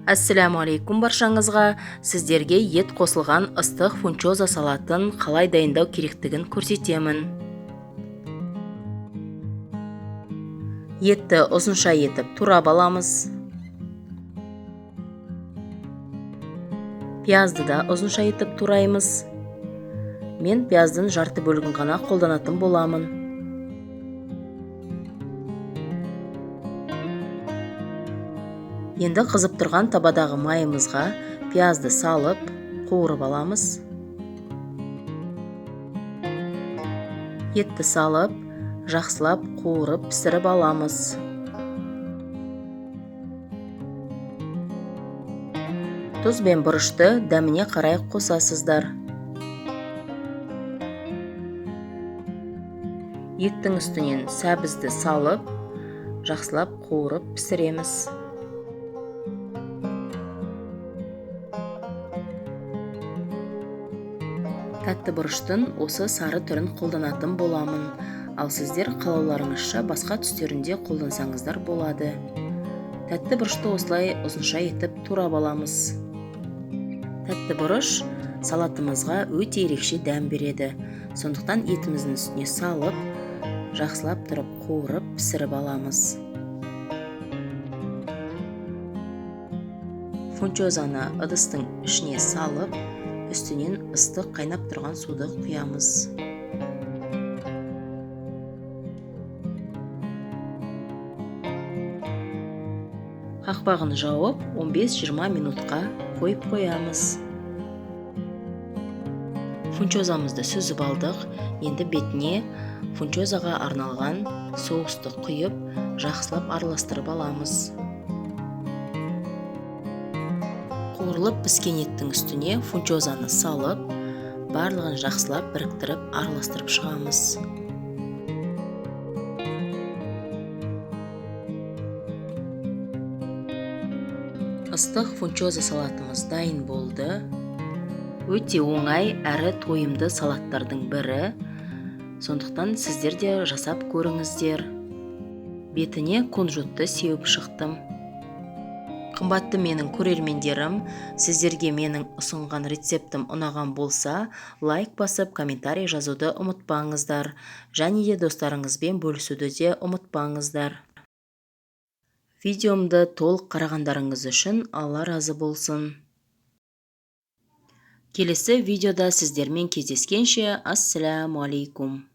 Ассаламу алейкум баршаңызға. Сіздерге ет қосылған ыстық фунчоза салатын қалай дайындау керектігін көрсетемін. Етті ұзынша етіп турап аламыз. Пиязды да ұзынша етіп тураймыз. Мен пияздың жарты бөлігін ғана қолданатын боламын. Енді қызып тұрған табадағы майымызға пиязды салып, қуырып аламыз. Етті салып, жақсылап қуырып пісіріп аламыз. Тұз бен бұрышты дәміне қарай қосасыздар. Еттің үстінен сәбізді салып, жақсылап қуырып пісіреміз. Тәтті бұрыштың осы сары түрін қолданатын боламын, ал сіздер қалауларыңызша басқа түстерінде қолдансаңыздар болады. Тәтті бұрышты осылай ұзынша етіп турап аламыз. Тәтті бұрыш салатымызға өте ерекше дәм береді. Сондықтан етіміздің үстіне салып, жақсылап тұрып қуырып пісіріп аламыз. Фунчозаны ыдыстың ішіне салып, үстінен ыстық қайнап тұрған суды құямыз. Қақпағын жауып, 15-20 минутқа қойып қоямыз. Фунчозамызды сүзіп алдық. Енді бетіне фунчозаға арналған соусты құйып, жақсылап араластырып аламыз. Қуырылып піскен еттің үстіне фунчозаны салып, барлығын жақсылап біріктіріп араластырып шығамыз. Ыстық фунчоза салатымыз дайын болды. Өте оңай әрі тойымды салаттардың бірі. Сондықтан сіздер де жасап көріңіздер. Бетіне кунжутты сеуіп шықтым. Қымбатты менің көрермендерім, сіздерге менің ұсынған рецептім ұнаған болса, лайк басып, комментарий жазуды ұмытпаңыздар. Және де достарыңызбен бөлісуді де ұмытпаңыздар. Видеомды толық қарағандарыңыз үшін Алла разы болсын. Келесі видеода сіздермен кездескенше, ассаламу алейкум.